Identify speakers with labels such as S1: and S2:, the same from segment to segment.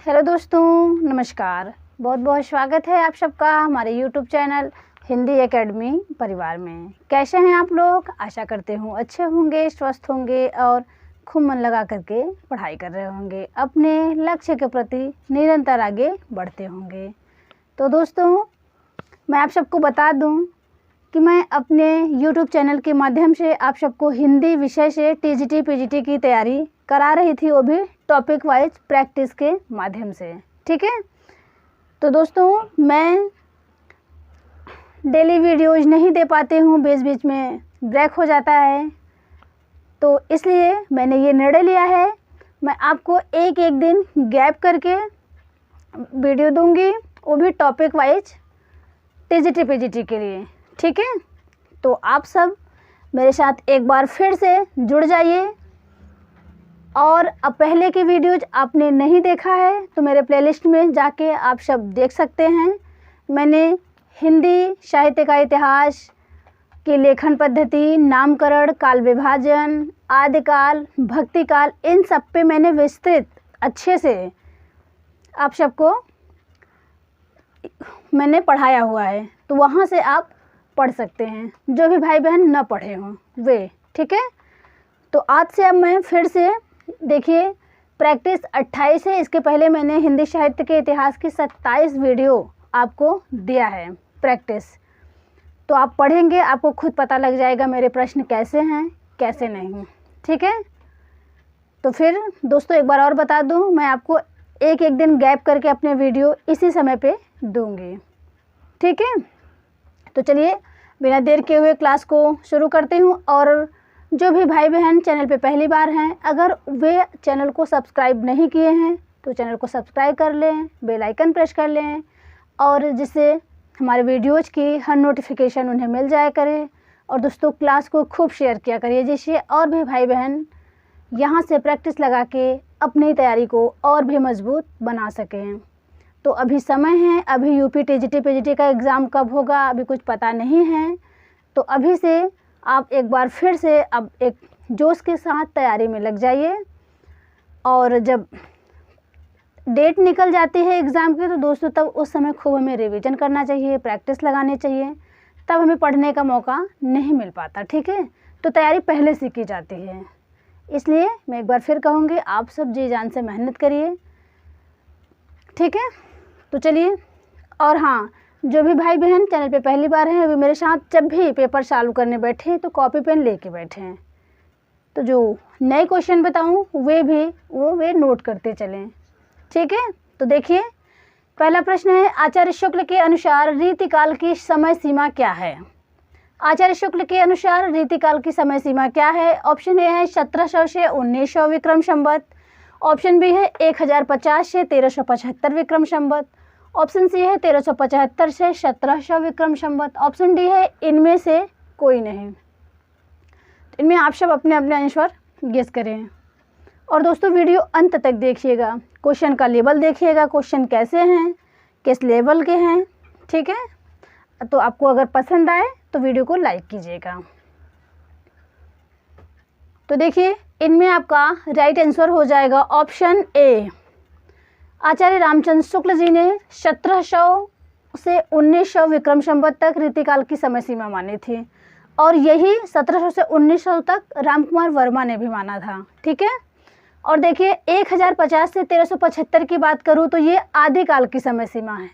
S1: Hello दोस्तों, नमस्कार। बहुत बहुत स्वागत है आप सबका हमारे यूट्यूब चैनल हिंदी एकेडमी परिवार में। कैसे हैं आप लोग? आशा करते हूँ अच्छे होंगे, स्वस्थ होंगे और खूब मन लगा करके पढ़ाई कर रहे होंगे, अपने लक्ष्य के प्रति निरंतर आगे बढ़ते होंगे। तो दोस्तों, मैं आप सबको बता दूं कि मैं अपने यूट्यूब चैनल के माध्यम से आप सबको हिंदी विषय से टीजीटी पीजीटी की तैयारी करा रही थी, वो भी टॉपिक वाइज प्रैक्टिस के माध्यम से। ठीक है, तो दोस्तों मैं डेली वीडियोज नहीं दे पाती हूँ, बीच बीच में ब्रेक हो जाता है, तो इसलिए मैंने ये निर्णय लिया है मैं आपको एक एक दिन गैप करके वीडियो दूंगी, वो भी टॉपिक वाइज टीजीटी पीजीटी के लिए। ठीक है, तो आप सब मेरे साथ एक बार फिर से जुड़ जाइए। और अब पहले की वीडियोज आपने नहीं देखा है तो मेरे प्लेलिस्ट में जाके आप सब देख सकते हैं। मैंने हिंदी साहित्य का इतिहास की लेखन पद्धति, नामकरण, काल विभाजन, आदिकाल, भक्तिकाल, इन सब पे मैंने विस्तृत अच्छे से आप सबको मैंने पढ़ाया हुआ है, तो वहाँ से आप पढ़ सकते हैं, जो भी भाई बहन न पढ़े हों वे। ठीक है, तो आज से अब मैं फिर से देखिए प्रैक्टिस 28 है। इसके पहले मैंने हिंदी साहित्य के इतिहास की 27 वीडियो आपको दिया है प्रैक्टिस, तो आप पढ़ेंगे, आपको खुद पता लग जाएगा मेरे प्रश्न कैसे हैं कैसे नहीं। ठीक है, तो फिर दोस्तों एक बार और बता दूं, मैं आपको एक एक दिन गैप करके अपने वीडियो इसी समय पे दूंगी। ठीक है, तो चलिए बिना देर किए हुए क्लास को शुरू करती हूँ। और जो भी भाई बहन चैनल पे पहली बार हैं, अगर वे चैनल को सब्सक्राइब नहीं किए हैं तो चैनल को सब्सक्राइब कर लें, बेल आइकन प्रेस कर लें, और जिससे हमारे वीडियोज की हर नोटिफिकेशन उन्हें मिल जाया करे। और दोस्तों क्लास को खूब शेयर किया करिए, जिससे और भी भाई बहन यहाँ से प्रैक्टिस लगा के अपनी तैयारी को और भी मजबूत बना सकें। तो अभी समय है, अभी यूपी टीजीटी पीजीटी का एग्ज़ाम कब होगा अभी कुछ पता नहीं है, तो अभी से आप एक बार फिर से अब एक जोश के साथ तैयारी में लग जाइए। और जब डेट निकल जाती है एग्ज़ाम की तो दोस्तों तब उस समय खूब हमें रिवीजन करना चाहिए, प्रैक्टिस लगानी चाहिए, तब हमें पढ़ने का मौका नहीं मिल पाता। ठीक है, तो तैयारी पहले से की जाती है, इसलिए मैं एक बार फिर कहूँगी आप सब जी जान से मेहनत करिए। ठीक है, तो चलिए, और हाँ, जो भी भाई बहन चैनल पे पहली बार हैं वे मेरे साथ जब भी पेपर चालू करने बैठे तो कॉपी पेन लेके बैठे हैं, तो जो नए क्वेश्चन बताऊँ वे नोट करते चलें। ठीक है, तो देखिए पहला प्रश्न है, आचार्य शुक्ल के अनुसार रीतिकाल की समय सीमा क्या है? आचार्य शुक्ल के अनुसार रीतिकाल की समय सीमा क्या है? ऑप्शन ए है 1700 से 1900 विक्रम संवत, ऑप्शन बी है 1050 से 1375 विक्रम संवत, ऑप्शन सी है 1375 से 1700 विक्रम संवत, ऑप्शन डी है इनमें से कोई नहीं। तो इनमें आप सब अपने अपने आंसर गेस करें। और दोस्तों वीडियो अंत तक देखिएगा, क्वेश्चन का लेवल देखिएगा, क्वेश्चन कैसे हैं, किस लेवल के हैं। ठीक है, तो आपको अगर पसंद आए तो वीडियो को लाइक कीजिएगा। तो देखिए इनमें आपका राइट आंसर हो जाएगा ऑप्शन ए। आचार्य रामचंद्र शुक्ल जी ने 1700 से 1900 विक्रम संवत तक रीतिकाल की समय सीमा मानी थी, और यही 1700 से 1900 तक रामकुमार वर्मा ने भी माना था। ठीक है, और देखिए 1050 से 1375 की बात करूँ तो ये आदिकाल की समय सीमा है।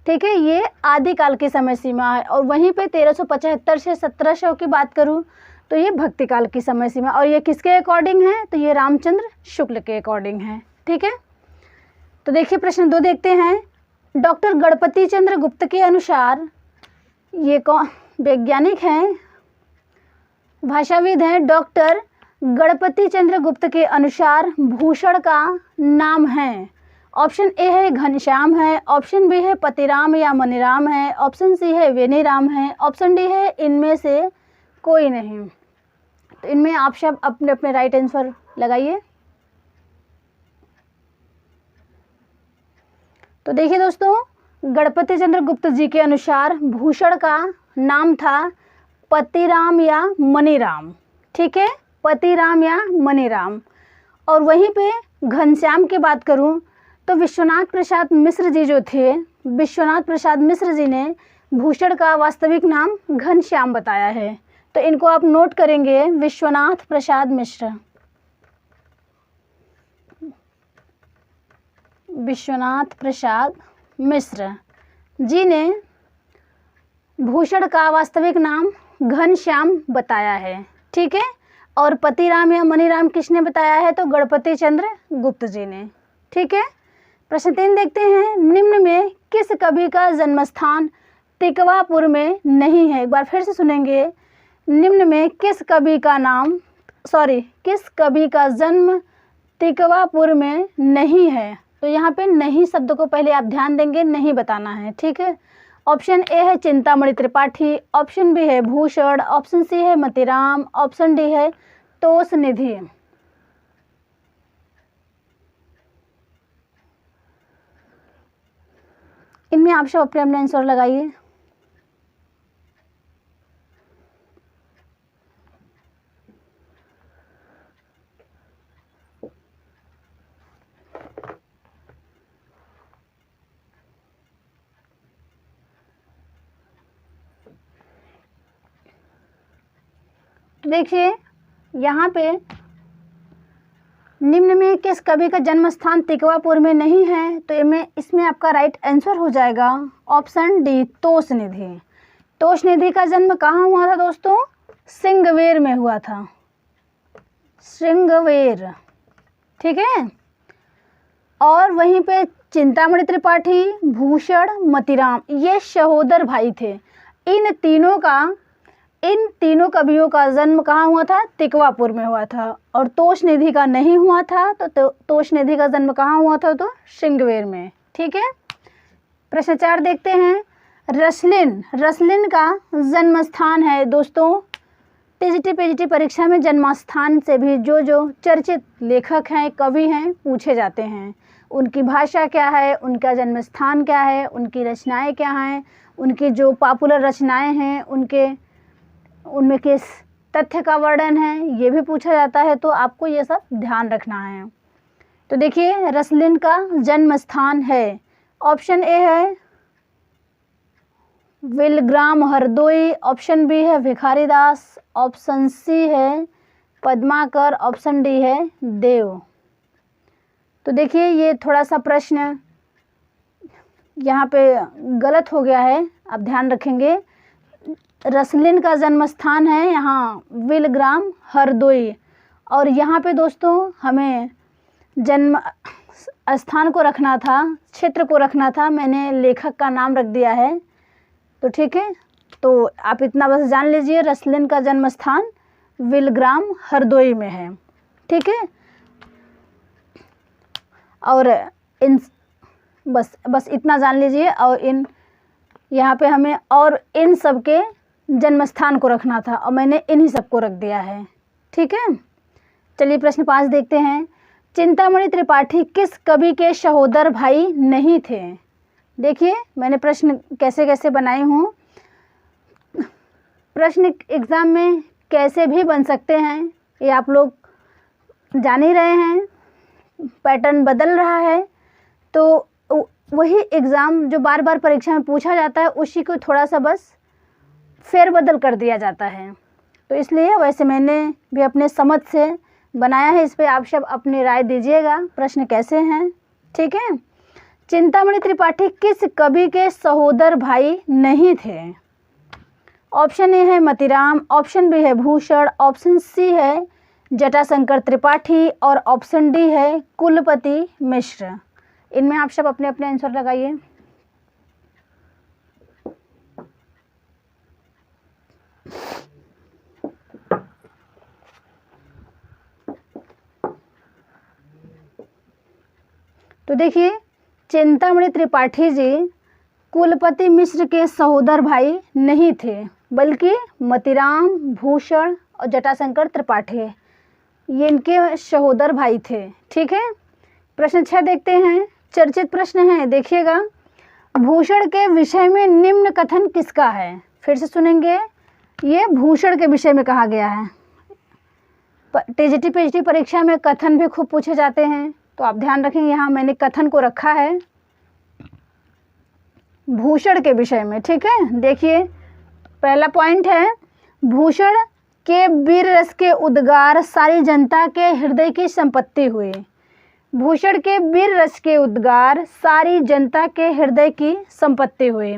S1: ठीक है, ये आदिकाल की समय सीमा है, और वहीं पे 1375 से 1700 की बात करूँ तो ये भक्तिकाल की समय सीमा, और ये किसके अकॉर्डिंग है? तो ये रामचंद्र शुक्ल के अकॉर्डिंग है। ठीक है, तो देखिए प्रश्न 2 देखते हैं। डॉक्टर गणपति चंद्र गुप्त के अनुसार, ये कौन वैज्ञानिक हैं, भाषाविद हैं, डॉक्टर गणपति चंद्र गुप्त के अनुसार भूषण का नाम है। ऑप्शन ए है घनश्याम है, ऑप्शन बी है पतिराम या मनीराम है, ऑप्शन सी है वेनीराम है, ऑप्शन डी है इनमें से कोई नहीं। तो इनमें आप सब अपने अपने राइट आंसर लगाइए। तो देखिए दोस्तों, गणपति चंद्र गुप्त जी के अनुसार भूषण का नाम था पतिराम या मनीराम। ठीक है, पतिराम या मनीराम। और वहीं पे घनश्याम की बात करूं तो विश्वनाथ प्रसाद मिश्र जी जो थे, विश्वनाथ प्रसाद मिश्र जी ने भूषण का वास्तविक नाम घनश्याम बताया है। तो इनको आप नोट करेंगे, विश्वनाथ प्रसाद मिश्र, विश्वनाथ प्रसाद मिश्र जी ने भूषण का वास्तविक नाम घनश्याम बताया है। ठीक है। और पतिराम या मनीराम किसने बताया है? तो गणपति चंद्र गुप्त जी ने। ठीक है। प्रश्न 3 देखते हैं, निम्न में किस कवि का जन्मस्थान तिकवापुर में नहीं है? एक बार फिर से सुनेंगे, निम्न में किस कवि का जन्म तिकवापुर में नहीं है? तो यहाँ पे नहीं शब्द को पहले आप ध्यान देंगे, नहीं बताना है। ठीक है। ऑप्शन ए है चिंतामणि त्रिपाठी, ऑप्शन बी है भूषण, ऑप्शन सी है मतीराम, ऑप्शन डी है तोष निधि। इनमें आप सब अपने अपने आंसर लगाइए। देखिए यहाँ पे निम्न में किस कवि का जन्म स्थान तिकवापुर में नहीं है? तो इसमें आपका राइट आंसर हो जाएगा ऑप्शन डी, तोष निधि। तोष निधि का जन्म कहाँ हुआ था दोस्तों? सिंगवेर में हुआ था, सिंगवेर। ठीक है। और वहीं पे चिंतामणि त्रिपाठी, भूषण, मतीराम, ये सहोदर भाई थे। इन तीनों कवियों का जन्म कहाँ हुआ था? तिकवापुर में हुआ था। और तोष निधि का नहीं हुआ था, तो तोष निधि का जन्म कहाँ हुआ था? तो सिंगवेर में। ठीक है। प्रश्न 4 देखते हैं, रसलिन का जन्म स्थान है दोस्तों। टीजीटी पीजीटी परीक्षा में जन्मस्थान से भी जो चर्चित लेखक हैं, कवि हैं, पूछे जाते हैं। उनकी भाषा क्या है, उनका जन्म स्थान क्या है, उनकी रचनाएं क्या हैं, उनकी जो पॉपुलर रचनाएं हैं उनमें किस तथ्य का वर्णन है, ये भी पूछा जाता है। तो आपको ये सब ध्यान रखना है। तो देखिए रसलिन का जन्म स्थान है, ऑप्शन ए है विलग्राम हरदोई, ऑप्शन बी है भिखारीदास, ऑप्शन सी है पद्माकर, ऑप्शन डी है देव। तो देखिए ये थोड़ा सा प्रश्न यहाँ पे गलत हो गया है, आप ध्यान रखेंगे। रसलिन का जन्म स्थान है यहाँ विलग्राम हरदोई, और यहाँ पे दोस्तों हमें जन्म स्थान को रखना था, क्षेत्र को रखना था, मैंने लेखक का नाम रख दिया है। तो ठीक है, तो आप इतना बस जान लीजिए, रसलिन का जन्म स्थान विलग्राम हरदोई में है। ठीक है। और इन बस इतना जान लीजिए, और यहाँ पे हमें और इन सब के जन्म स्थान को रखना था, और मैंने इन्हीं सबको रख दिया है। ठीक है। चलिए प्रश्न 5 देखते हैं, चिंतामणि त्रिपाठी किस कवि के सहोदर भाई नहीं थे? देखिए मैंने प्रश्न कैसे कैसे बनाई हूँ। प्रश्न एग्ज़ाम में कैसे भी बन सकते हैं, ये आप लोग जान ही रहे हैं, पैटर्न बदल रहा है। तो वही एग्ज़ाम जो बार बार परीक्षा में पूछा जाता है, उसी को थोड़ा सा बस फेरबदल कर दिया जाता है। तो इसलिए वैसे मैंने भी अपने समझ से बनाया है, इस पर आप सब अपनी राय दीजिएगा प्रश्न कैसे हैं। ठीक है। चिंतामणि त्रिपाठी किस कवि के सहोदर भाई नहीं थे? ऑप्शन ए है मतीराम, ऑप्शन बी है भूषण, ऑप्शन सी है जटाशंकर त्रिपाठी, और ऑप्शन डी है कुलपति मिश्र। इनमें आप सब अपने अपने आंसर लगाइए। तो देखिए चिंतामणि त्रिपाठी जी कुलपति मिश्र के सहोदर भाई नहीं थे, बल्कि मतीराम, भूषण और जटाशंकर त्रिपाठी ये इनके सहोदर भाई थे। ठीक है। प्रश्न 6 देखते हैं, चर्चित प्रश्न है, देखिएगा। भूषण के विषय में निम्न कथन किसका है? फिर से सुनेंगे, ये भूषण के विषय में कहा गया है। टीजीटी पीजीटी परीक्षा में कथन भी खूब पूछे जाते हैं, तो आप ध्यान रखेंगे, यहाँ मैंने कथन को रखा है भूषण के विषय में, ठीक है। देखिए पहला पॉइंट है, भूषण के वीर रस के उद्गार सारी जनता के हृदय की संपत्ति हुए। भूषण के वीर रस के उद्गार सारी जनता के हृदय की संपत्ति हुए।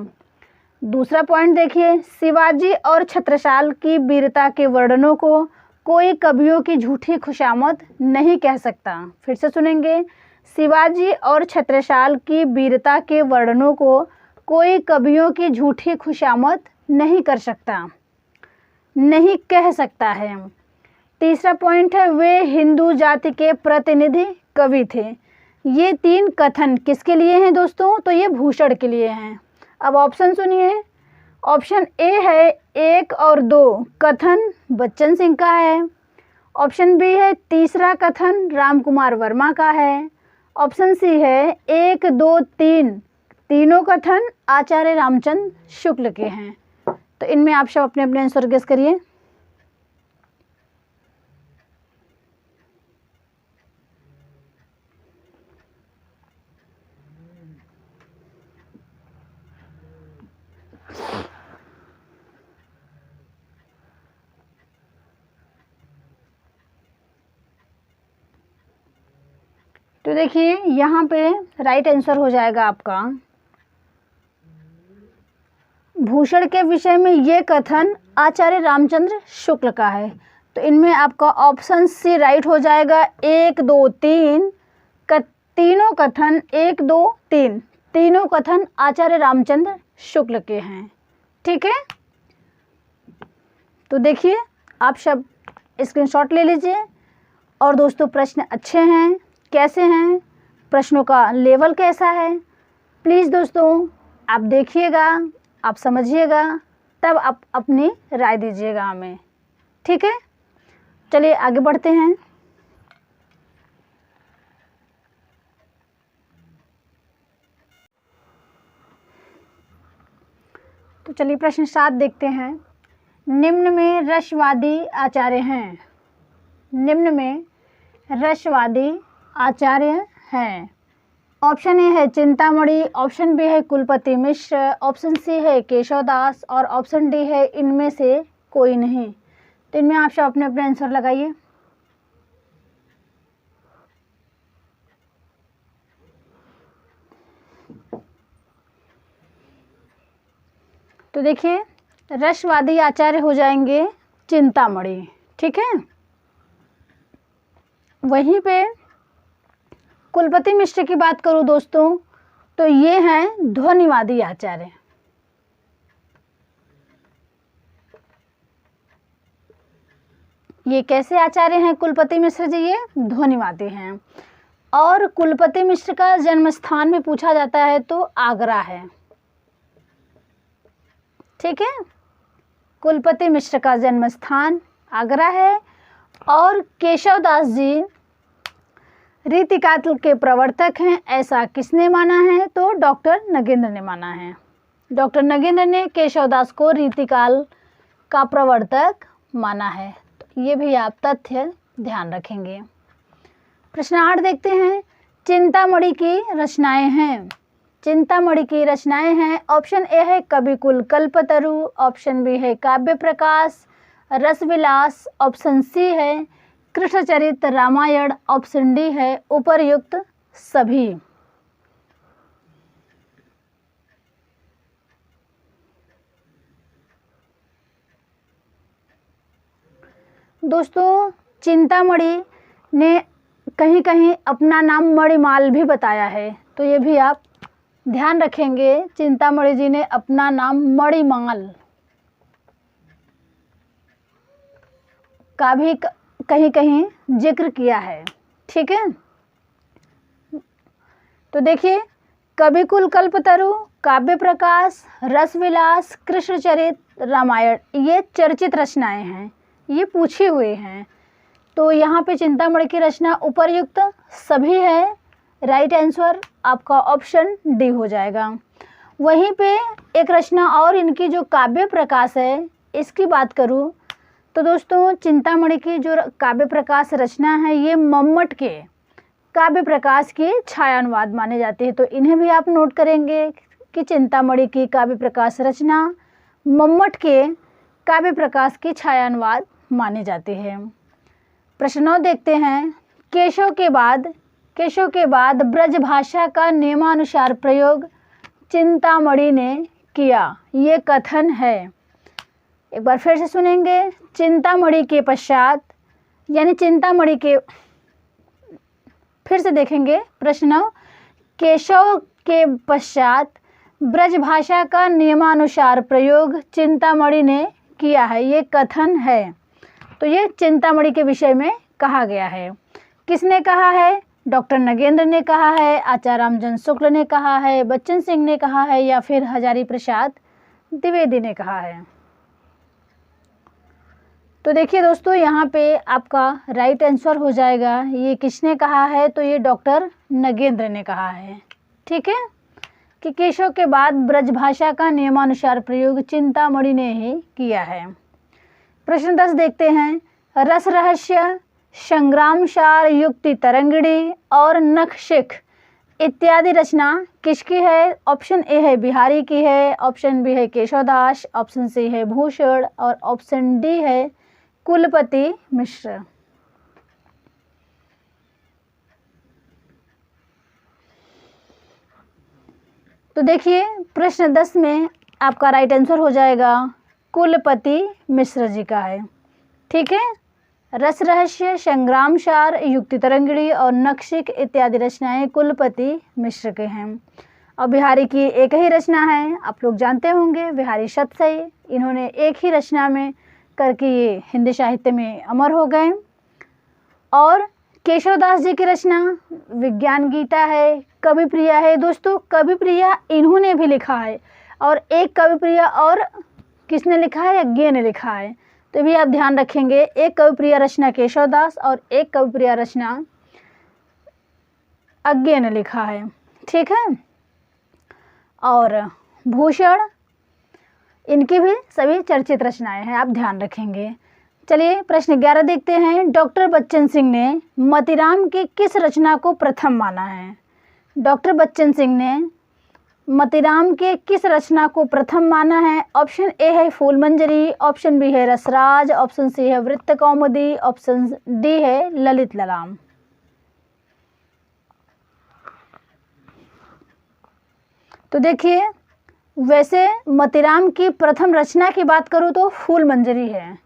S1: दूसरा पॉइंट देखिए, शिवाजी और छत्रसाल की वीरता के वर्णनों को कोई कवियों की झूठी खुशामद नहीं कह सकता। फिर से सुनेंगे, शिवाजी और छत्रसाल की वीरता के वर्णनों को कोई कवियों की झूठी खुशामद नहीं कर सकता, नहीं कह सकता है। तीसरा पॉइंट है, वे हिंदू जाति के प्रतिनिधि कवि थे। ये 3 कथन किसके लिए हैं दोस्तों? तो ये भूषण के लिए हैं। अब ऑप्शन सुनिए, ऑप्शन ए है 1 और 2 कथन बच्चन सिंह का है। ऑप्शन बी है तीसरा कथन रामकुमार वर्मा का है। ऑप्शन सी है 1, 2, 3 तीनों कथन आचार्य रामचंद्र शुक्ल के हैं। तो इनमें आप सब अपने अपने आंसर गेस करिए। तो देखिए यहाँ पे राइट आंसर हो जाएगा आपका, भूषण के विषय में ये कथन आचार्य रामचंद्र शुक्ल का है। तो इनमें आपका ऑप्शन सी राइट हो जाएगा। 1, 2, 3 तीनों कथन 1, 2, 3 तीनों कथन आचार्य रामचंद्र शुक्ल के हैं, ठीक है। तो देखिए आप सब स्क्रीनशॉट ले लीजिए। और दोस्तों प्रश्न अच्छे हैं, कैसे हैं, प्रश्नों का लेवल कैसा है, प्लीज़ दोस्तों आप देखिएगा, आप समझिएगा, तब आप अपनी राय दीजिएगा हमें, ठीक है। चलिए आगे बढ़ते हैं। तो चलिए प्रश्न 7 देखते हैं। निम्न में रसवादी आचार्य हैं। निम्न में रसवादी आचार्य हैं। ऑप्शन ए है चिंतामणि, ऑप्शन बी है कुलपति मिश्र, ऑप्शन सी है केशवदास और ऑप्शन डी है इनमें से कोई नहीं। तो इनमें आप सब अपने अपने आंसर लगाइए। तो देखिए रसवादी आचार्य हो जाएंगे चिंतामणि, ठीक है। वहीं पे कुलपति मिश्र की बात करूं दोस्तों तो ये हैं ध्वनिवादी आचार्य। ये कैसे आचार्य हैं कुलपति मिश्र जी? ये ध्वनिवादी हैं। और कुलपति मिश्र का जन्म स्थान में पूछा जाता है तो आगरा है, ठीक है। कुलपति मिश्र का जन्म स्थान आगरा है। और केशवदास जी रीतिकाल के प्रवर्तक हैं, ऐसा किसने माना है? तो डॉक्टर नगेंद्र ने माना है। डॉक्टर नगेंद्र ने केशवदास को रीतिकाल का प्रवर्तक माना है। तो ये भी आप तथ्य ध्यान रखेंगे। प्रश्न 8 देखते हैं। चिंतामणि की रचनाएं हैं। चिंतामणि की रचनाएं हैं। ऑप्शन ए है कविकुल कल्पतरु, ऑप्शन बी है काव्य प्रकाश रसविलास, ऑप्शन सी है कृष्णचरित रामायण, ऑप्शन डी है उपर्युक्त सभी। दोस्तों चिंतामणि ने कहीं कहीं अपना नाम मणिमाल भी बताया है, तो ये भी आप ध्यान रखेंगे। चिंतामणि जी ने अपना नाम मणिमाल का भी कहीं कहीं जिक्र किया है, ठीक है। तो देखिए कविकुल कल्पतरु, काव्य प्रकाश, रसविलास, कृष्णचरित रामायण, ये चर्चित रचनाएं हैं, ये पूछे हुए हैं। तो यहाँ पे चिंतामणि की रचना उपर्युक्त सभी है। राइट आंसर आपका ऑप्शन डी हो जाएगा। वहीं पे एक रचना और इनकी जो काव्य प्रकाश है, इसकी बात करूँ तो दोस्तों चिंतामणि की जो काव्य प्रकाश रचना है ये मम्मट के काव्य प्रकाश की छायानुवाद माने जाते हैं। तो इन्हें भी आप नोट करेंगे कि चिंतामणि की काव्य प्रकाश रचना मम्मट के काव्य प्रकाश की छायानुवाद माने जाते हैं। प्रश्न 9 देखते हैं। केशव के बाद ब्रज भाषा का नियमानुसार प्रयोग चिंतामणि ने किया, ये कथन है। एक बार फिर से सुनेंगे। चिंतामणि के पश्चात, यानी चिंतामणि के, फिर से देखेंगे प्रश्न। केशव के पश्चात ब्रज भाषा का नियमानुसार प्रयोग चिंतामणि ने किया है, ये कथन है। तो ये चिंतामणि के विषय में कहा गया है। किसने कहा है? डॉक्टर नगेंद्र ने कहा है, आचार्य रामचंद्र शुक्ल ने कहा है, बच्चन सिंह ने कहा है, या फिर हजारी प्रसाद द्विवेदी ने कहा है। तो देखिए दोस्तों, यहाँ पे आपका राइट आंसर हो जाएगा, ये किसने कहा है? तो ये डॉक्टर नगेंद्र ने कहा है। ठीक है, कि केशव के बाद ब्रज भाषा का नियमानुसार प्रयोग चिंतामणि ने ही किया है। प्रश्न 10 देखते हैं। रस रहस्य, संग्रामसार, युक्ति तरंगिणी और नखशिख इत्यादि रचना किसकी है? ऑप्शन ए है बिहारी की है, ऑप्शन बी है केशवदास, ऑप्शन सी है भूषण और ऑप्शन डी है कुलपति मिश्र। तो देखिए प्रश्न 10 में आपका राइट आंसर हो जाएगा कुलपति मिश्र जी का है। ठीक है, रस रहस्य, संग्रामसार, युक्ति तरंगिणी और नखशिख इत्यादि रचनाएं कुलपति मिश्र के हैं। और बिहारी की एक ही रचना है, आप लोग जानते होंगे, बिहारी सतसई। इन्होंने एक ही रचना में करके ये हिंदी साहित्य में अमर हो गए। और केशवदास जी की रचना विज्ञान गीता है, कवि प्रिया है। दोस्तों कवि प्रिया इन्होंने भी लिखा है, और एक कवि प्रिया और किसने लिखा है? यज्ञ ने लिखा है। तो भी आप ध्यान रखेंगे, एक कवि प्रिया रचना केशवदास और एक कवि प्रिया रचना अज्ञ ने लिखा है। ठीक है, और भूषण, इनकी भी सभी चर्चित रचनाएं हैं, आप ध्यान रखेंगे। चलिए प्रश्न 11 देखते हैं। डॉक्टर बच्चन सिंह ने मतीराम की किस रचना को प्रथम माना है? डॉक्टर बच्चन सिंह ने मतीराम के किस रचना को प्रथम माना है? ऑप्शन ए है फूल मंजरी, ऑप्शन बी है रसराज, ऑप्शन सी है वृत्त कौमुदी, ऑप्शन डी है ललित ललाम। तो देखिए, वैसे मतीराम की प्रथम रचना की बात करूँ तो फूल मंजरी है।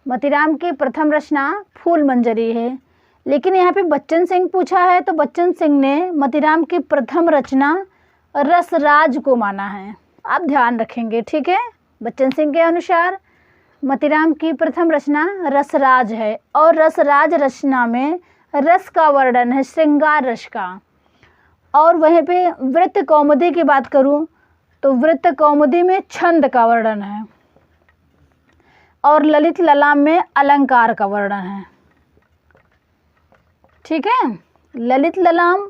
S1: मतीराम की प्रथम रचना फूल मंजरी है, लेकिन यहाँ पे बच्चन सिंह पूछा है, तो बच्चन सिंह ने मतीराम की प्रथम रचना रसराज को माना है, आप ध्यान रखेंगे। ठीक है, बच्चन सिंह के अनुसार मतीराम की प्रथम रचना रसराज है, और रसराज रचना में रस का वर्णन है, श्रृंगार रस का। और वहीं पे वृत्त कौमुदी की बात करूं तो वृत्त कौमुदी में छंद का वर्णन है, और ललित ललाम में अलंकार का वर्णन है। ठीक है, ललित ललाम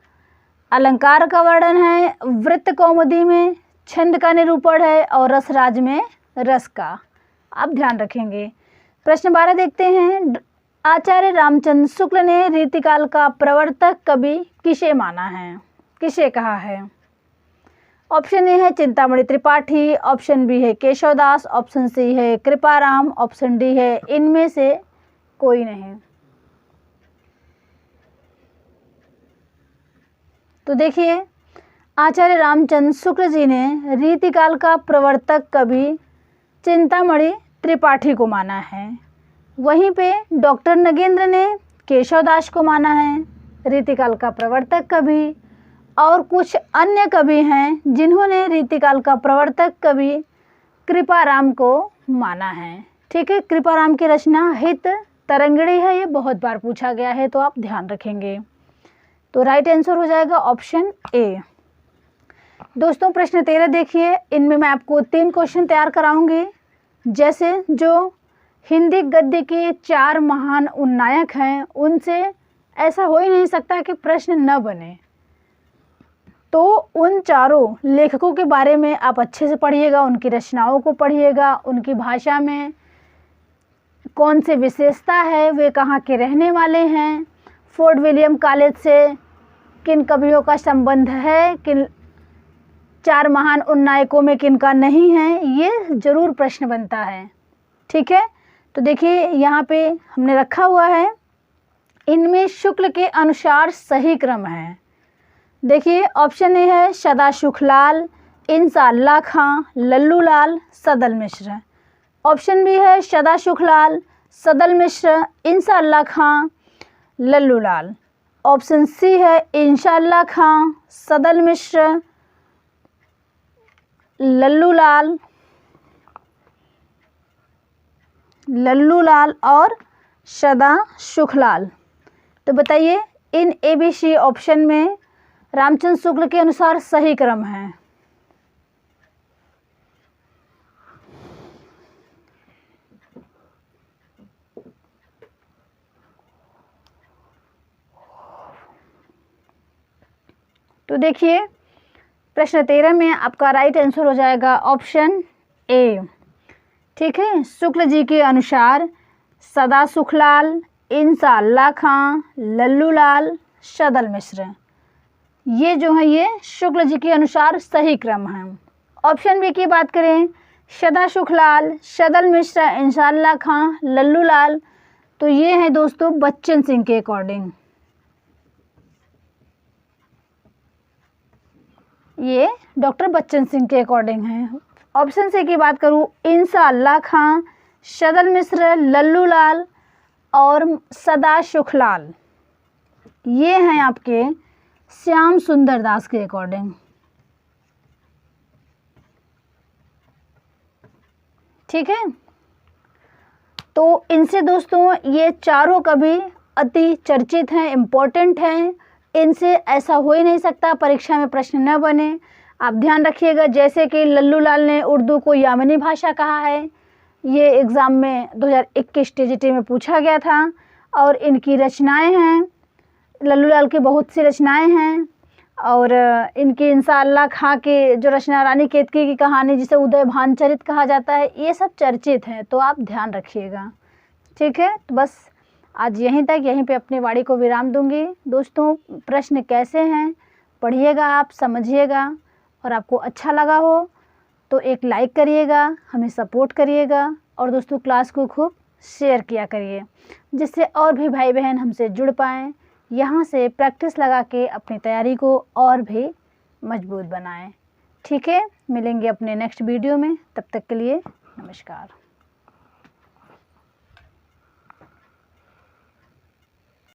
S1: अलंकार का वर्णन है, वृत्त कौमुदी में छंद का निरूपण है, और रसराज में रस का, आप ध्यान रखेंगे। प्रश्न 12 देखते हैं। आचार्य रामचंद्र शुक्ल ने रीतिकाल का प्रवर्तक कवि किसे माना है, किसे कहा है? ऑप्शन ए है चिंतामणि त्रिपाठी, ऑप्शन बी है केशवदास, ऑप्शन सी है कृपाराम, ऑप्शन डी है इनमें से कोई नहीं। तो देखिए, आचार्य रामचंद्र शुक्ल जी ने रीतिकाल का प्रवर्तक कवि चिंतामणि त्रिपाठी को माना है। वहीं पे डॉक्टर नगेंद्र ने केशवदास को माना है रीतिकाल का प्रवर्तक कवि, और कुछ अन्य कवि हैं जिन्होंने रीतिकाल का प्रवर्तक कवि कृपाराम को माना है। ठीक है, कृपाराम की रचना हित तरंगिणी है, ये बहुत बार पूछा गया है, तो आप ध्यान रखेंगे। तो राइट आंसर हो जाएगा ऑप्शन ए। दोस्तों प्रश्न 13 देखिए, इनमें मैं आपको 3 क्वेश्चन तैयार कराऊंगी। जैसे जो हिंदी गद्य के 4 महान उन्नायक हैं, उनसे ऐसा हो ही नहीं सकता कि प्रश्न न बने। तो उन चारों लेखकों के बारे में आप अच्छे से पढ़िएगा, उनकी रचनाओं को पढ़िएगा, उनकी भाषा में कौन सी विशेषता है, वे कहाँ के रहने वाले हैं, फोर्ट विलियम कॉलेज से किन कवियों का संबंध है, किन 4 महान उन्नायकों में किनका नहीं है, ये ज़रूर प्रश्न बनता है। ठीक है, तो देखिए यहाँ पे हमने रखा हुआ है, इनमें शुक्ल के अनुसार सही क्रम है। देखिए ऑप्शन ए है सदा सुखलाल, इंसाअल्लाह खां, लल्लू लाल, सदल मिश्र। ऑप्शन बी है सदा सुखलाल, सदल मिश्र, इंसाअल्लाह खां, लल्लू लाल। ऑप्शन सी है इंशाअल्लाह खां, सदल मिश्र, लल्लू लाल और सदा सुखलाल। तो बताइए इन ABC ऑप्शन में रामचंद्र शुक्ल के अनुसार सही क्रम है। तो देखिए प्रश्न 13 में आपका राइट आंसर हो जाएगा ऑप्शन ए। ठीक है, शुक्ल जी के अनुसार सदा सुखलाल, इंसाअल्लाह खां, लल्लू लाल, सदल मिश्र, ये जो है ये शुक्ल जी के अनुसार सही क्रम है। ऑप्शन बी की बात करें सदा सुखलाल, सदल मिश्र, इंसाअल्लाह खां, लल्लू लाल, तो ये है दोस्तों बच्चन सिंह के अकॉर्डिंग, ये डॉक्टर बच्चन सिंह के अकॉर्डिंग है। ऑप्शन सी की बात करूँ इंसाअल्लाह खां, सदल मिश्र, लल्लू लाल और सदा सुखलाल, ये हैं आपके श्याम सुंदर दास के अकॉर्डिंग। ठीक है, तो इनसे दोस्तों ये चारों कवि अति चर्चित हैं, इम्पोर्टेंट हैं, इनसे ऐसा हो ही नहीं सकता परीक्षा में प्रश्न न बने। आप ध्यान रखिएगा, जैसे कि लल्लू लाल ने उर्दू को यामनी भाषा कहा है, ये एग्ज़ाम में 2021 TGT में पूछा गया था, और इनकी रचनाएं हैं, लल्लू लाल की बहुत सी रचनाएं हैं, और इनकी इंसाअल्लाह खां की जो रचना रानी केतकी की कहानी जिसे उदय भानचरित कहा जाता है, ये सब चर्चित हैं, तो आप ध्यान रखिएगा। ठीक है, तो बस आज यहीं तक, यहीं पे अपनी वाणी को विराम दूंगी। दोस्तों प्रश्न कैसे हैं पढ़िएगा, आप समझिएगा, और आपको अच्छा लगा हो तो एक लाइक करिएगा, हमें सपोर्ट करिएगा, और दोस्तों क्लास को खूब शेयर किया करिए, जिससे और भी भाई बहन हमसे जुड़ पाएँ, यहाँ से प्रैक्टिस लगा के अपनी तैयारी को और भी मजबूत बनाएं। ठीक है, मिलेंगे अपने नेक्स्ट वीडियो में, तब तक के लिए नमस्कार।